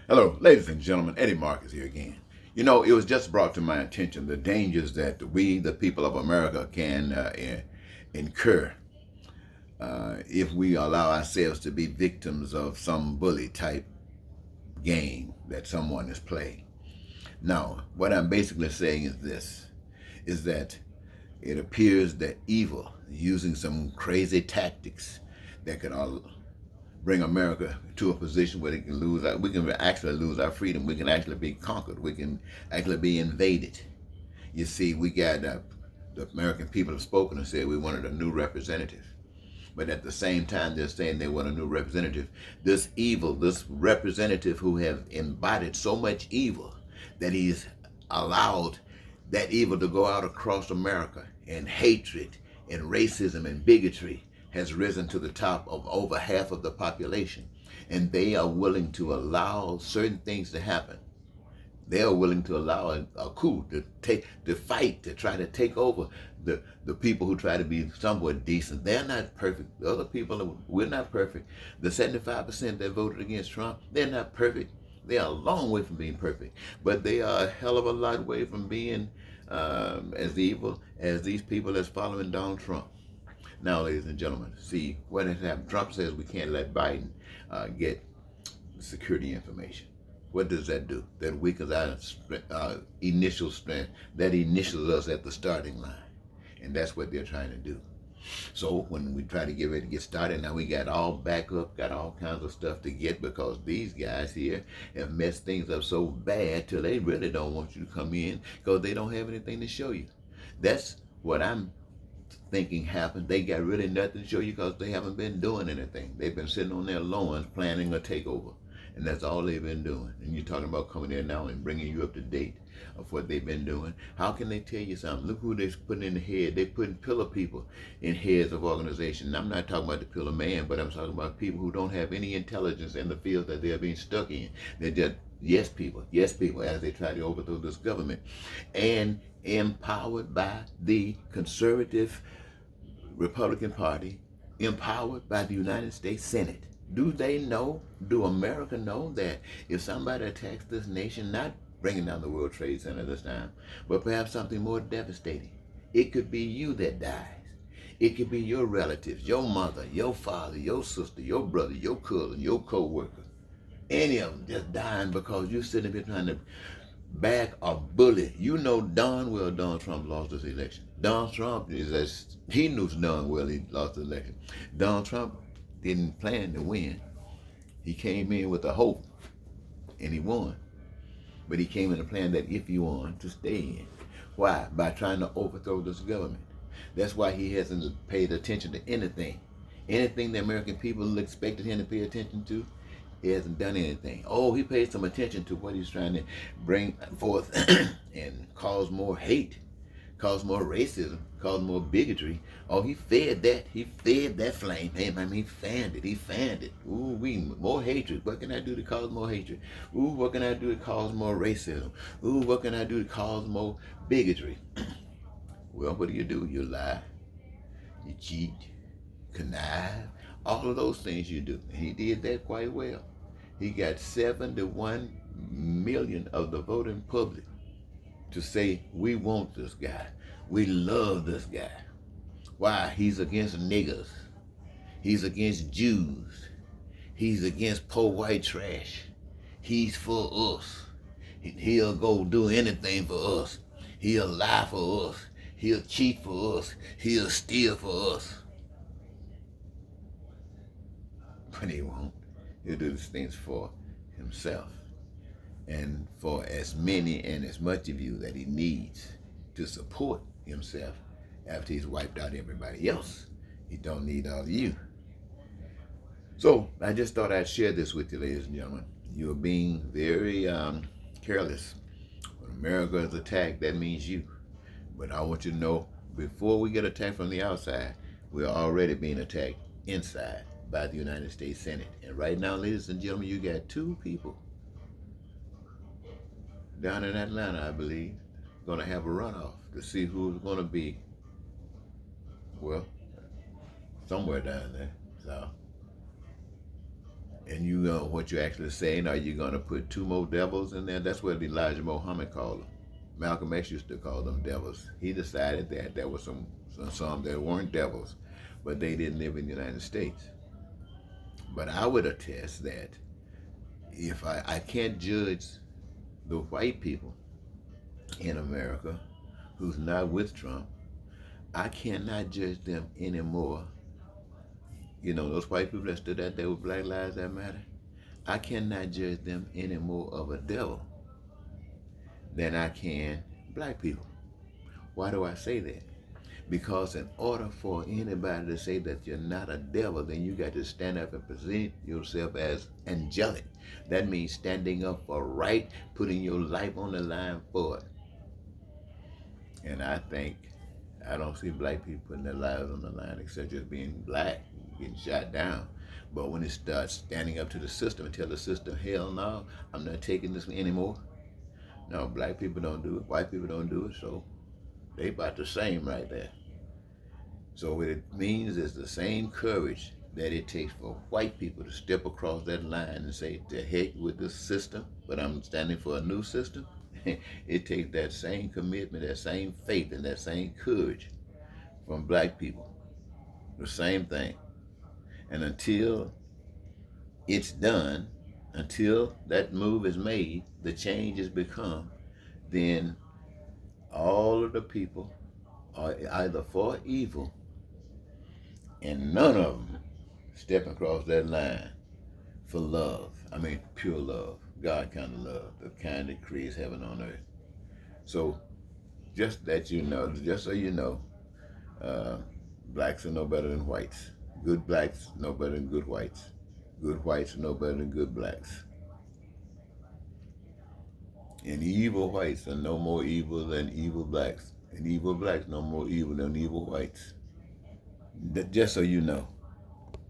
Hello, ladies and gentlemen. Eddie Marcus here again. You know, it was just brought to my attention the dangers that we, the people of America, can incur if we allow ourselves to be victims of some bully type game that someone is playing. Now, what I'm basically saying is this, is that it appears that evil, using some crazy tactics that could bring America to a position where we can actually lose our freedom. We can actually be conquered. We can actually be invaded. You see, we got the American people have spoken and said we wanted a new representative. But at the same time, they're saying they want a new representative. This evil, this representative who have embodied so much evil that he's allowed that evil to go out across America, and hatred and racism and bigotry has risen to the top of over half of the population. And they are willing to allow certain things to happen. They are willing to allow a coup to fight, to try to take over the people who try to be somewhat decent. They're not perfect. The other people, we're not perfect. The 75% that voted against Trump, they're not perfect. They are a long way from being perfect, but they are a hell of a lot away from being as evil as these people that's following Donald Trump. Now, ladies and gentlemen, see what has happened. Trump says we can't let Biden get security information. What does that do? That weakens our initial strength. That initials us at the starting line. And that's what they're trying to do. So when we try to get ready to get started, now we got all backup, got all kinds of stuff to get, because these guys here have messed things up so bad till they really don't want you to come in because they don't have anything to show you. That's what I'm thinking happened. They got really nothing to show you because they haven't been doing anything. They've been sitting on their lawns planning a takeover. And that's all they've been doing. And you're talking about coming in now and bringing you up to date of what they've been doing. How can they tell you something? Look who they're putting in the head. They're putting pillar people in heads of organizations. I'm not talking about the pillar man, but I'm talking about people who don't have any intelligence in the field that they're being stuck in. They're just yes people, as they try to overthrow this government. And empowered by the conservative Republican Party, empowered by the United States Senate. Do they know, do America know that if somebody attacks this nation, not bringing down the World Trade Center this time, but perhaps something more devastating, it could be you that dies. It could be your relatives, your mother, your father, your sister, your brother, your cousin, your co-worker. Any of them just dying because you're sitting here trying to back a bully. You know darn well Donald Trump lost this election. Donald Trump he knew darn well he lost the election. Donald Trump didn't plan to win. He came in with a hope, and he won. But he came in a plan that if he won, to stay in. Why? By trying to overthrow this government. That's why he hasn't paid attention to anything. Anything the American people expected him to pay attention to, he hasn't done anything. Oh, he paid some attention to what he's trying to bring forth and cause more hate, cause more racism, cause more bigotry. Oh, he fed that. He fed that flame. Hey, man, he fanned it. He fanned it. Ooh, more hatred. What can I do to cause more hatred? Ooh, what can I do to cause more racism? Ooh, what can I do to cause more bigotry? Well, what do? You lie. You cheat. Connive. All of those things you do. And he did that quite well. He got 71 million of the voting public to say, we want this guy. We love this guy. Why? He's against niggers. He's against Jews. He's against poor white trash. He's for us. He'll go do anything for us. He'll lie for us. He'll cheat for us. He'll steal for us. But he won't. He'll do these things for himself, and for as many and as much of you that he needs to support himself after he's wiped out everybody else. He don't need all of you. So I just thought I'd share this with you, ladies and gentlemen. You're being very careless. When America is attacked, that means you. But I want you to know, before we get attacked from the outside, we're already being attacked inside by the United States Senate. And right now, ladies and gentlemen, you got two people down in Atlanta, I believe, going to have a runoff to see who's going to be, well, somewhere down there. So And you know what you're actually saying, are you going to put two more devils in there? That's what Elijah Muhammad called them. Malcolm X used to call them devils. He decided that there were some that weren't devils, but they didn't live in the United States. But I would attest that if I can't judge the white people in America who's not with Trump, I cannot judge them anymore. You know, those white people that stood out there with Black Lives That Matter, I cannot judge them any more of a devil than I can black people. Why do I say that? Because in order for anybody to say that you're not a devil, then you got to stand up and present yourself as angelic. That means standing up for right, putting your life on the line for it. And I don't see black people putting their lives on the line except just being black, getting shot down. But when it starts standing up to the system and tell the system, hell no, I'm not taking this anymore. No, black people don't do it, white people don't do it, so they about the same right there. So what it means is the same courage that it takes for white people to step across that line and say, to heck with this system, but I'm standing for a new system. It takes that same commitment, that same faith, and that same courage from black people. The same thing. And until it's done, until that move is made, the change is become, then all of the people are either for evil, and none of them stepping across that line for love. I mean, pure love, God kind of love, the kind that creates heaven on earth. So, just that you know, just so you know, blacks are no better than whites. Good blacks no better than good whites. Good whites no better than good blacks. And evil whites are no more evil than evil blacks. And evil blacks no more evil than evil whites. Just so you know.